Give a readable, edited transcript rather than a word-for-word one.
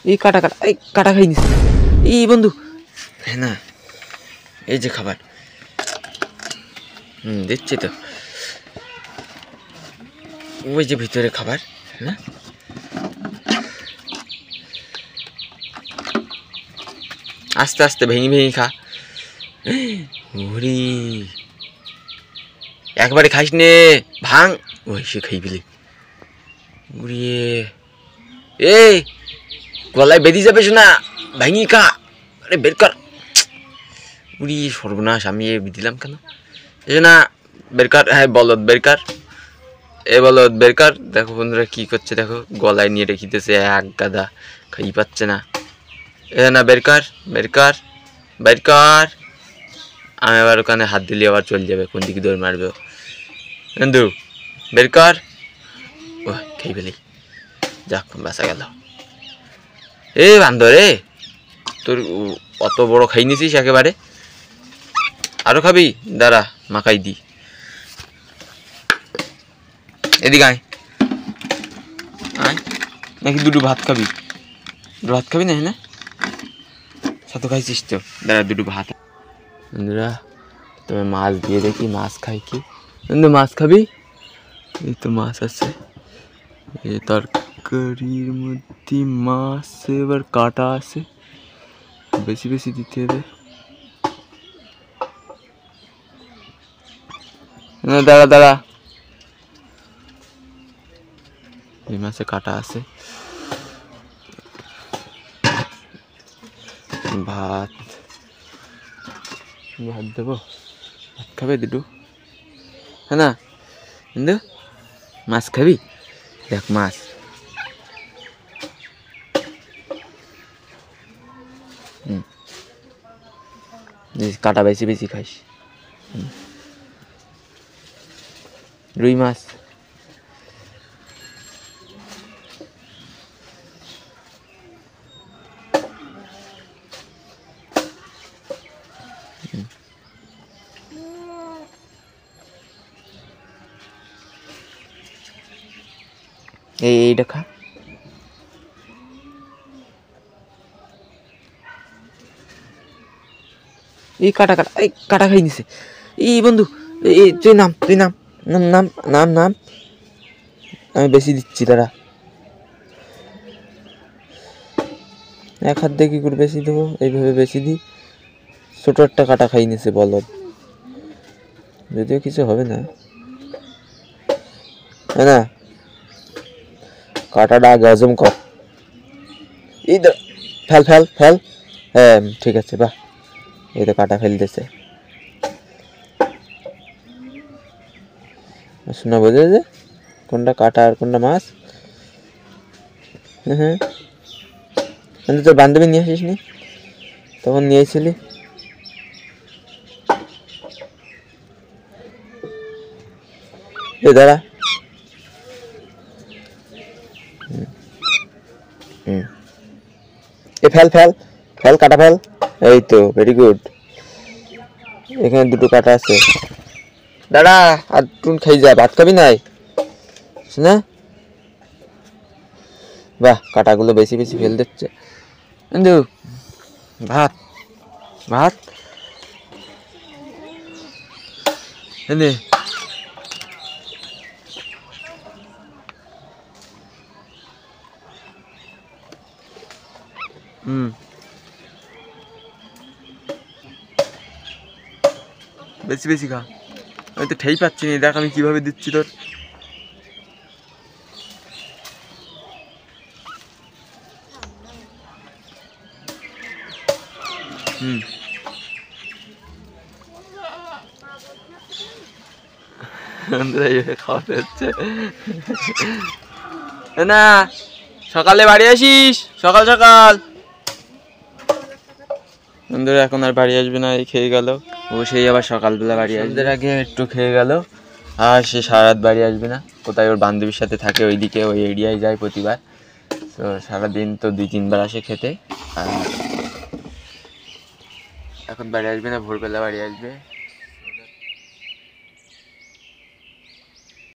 এই কাটা কাটা, এই কাটা খাই নিস এই বন্ধু। হ্যাঁ না, এই যে খাবার দিচ্ছি তো, ওই যে ভিতরে খাবার না, আস্তে আস্তে ভেঙে ভেঙে খা। ওরে একবারে খাইস নে, ভাঙ ওই সে খাই পেলি। উড়িয়ে এই গলায় বেরিয়ে যাবে শোনা, ভেঙে খা। আরে বের কর। উড়ি সর্বনাশ, আমি এ দিলাম কেন না, বের কর। হ্যাঁ বলদ বের কর, এ বলদ বের কর। দেখো বন্ধুরা কি করছে, দেখো গলায় নিয়ে রেখিতেছে এক গাদা, খাই পাচ্ছে না। এ না বের কর, বের কর, বের কর। আমি আবার ওখানে হাত দিলে আবার চলে যাবে, কোন দিকে দৌড় মারবে বন্ধু, বের কর। ও খেয়ে ফেলি, যাক বাঁচা গেল। এ বান্দরে, তোর অত বড় খাই নিছিস একেবারে, আরো খাবি? দাঁড়া মাখাই দি, এদিকে আয়। আয় নাকি দুটো ভাত খাবি? দুটো ভাত খাবি না? হ্যাঁ না, সাথে খাইছিস তো, দাঁড়া দুটো ভাত। বন্ধুরা তবে মাছ দিয়ে দেখি, মাছ খাই কি। বন্ধু মাছ খাবি? এই তো মাছ আছে, এই তরকারির মধ্যে মাছ এবার কাটা আছে, বেশি বেশি দিতে হবে। দাঁড়া দাঁড়া, এই মাছে কাটা আছে। ভাত ভাত দেবো, ভাত খাবে দুটো? হ্যাঁ না বন্ধু, মাছ খাবি? দেখ মাছ, কাটা বেশি বেশি খাইস। রুই মাছ, এইটা খা। এই কাটা কাটা, এই কাটা খাই নিছে এই বন্ধু। এই তুই নাম, তুই নাম নাম নাম নাম নাম, আমি বেশি দিচ্ছি, দাঁড়া। এক হাত দিয়ে কী করে বেশি দেবো, এইভাবে বেশি দিই। ছোটো একটা কাটা খাই নিছে বলদ, যদিও কিছু হবে না। হ্যাঁ না, কাটাটা আগে হজম কর। এই ফেল ফেল ফেল, হ্যাঁ ঠিক আছে, বাহ। এই তো কাটা ফেলতেছে, শোনা বোঝে যে কোনটা কাটা আর কোনটা মাছ। হ্যাঁ কিন্তু তোর বান্ধবী নিয়ে আসিস নি, তখন নিয়েছিলি। এ দাঁড়া, এ ফেল ফেল ফেল, কাটা ফেল। এই তো ভেরি গুড, এখানে দুটো কাটা আছে। দাঁড়া আর টুন খাই যা, ভাত খাবি নাই না? বাহ, কাটাগুলো বেশি বেশি ফেল দিচ্ছে কিন্তু। ভাত ভাত এনে বেশি বেশি খা, আমি তো ঠেই পাচ্ছি না। দেখ আমি কিভাবে দিচ্ছি তোর। খাওয়াতে হচ্ছে না, সকালে বাড়ি আসিস, সকাল সকাল। বন্ধুরা এখন আর বাড়ি আসবে না, এই খেয়ে গেল। ও সেই আবার সকালবেলা বাড়ি আসবে, আগে একটু খেয়ে গেল। আর সে সারা রাত বাড়ি আসবে না, কোথায় ওর বান্ধবীর সাথে থাকে, ওইদিকে ওই এরিয়ায় যায় প্রতিবার। তো সারাদিন তো 2-3 বার আসে খেতে। আর এখন বাড়ি আসবে না, ভোরবেলা বাড়ি আসবে।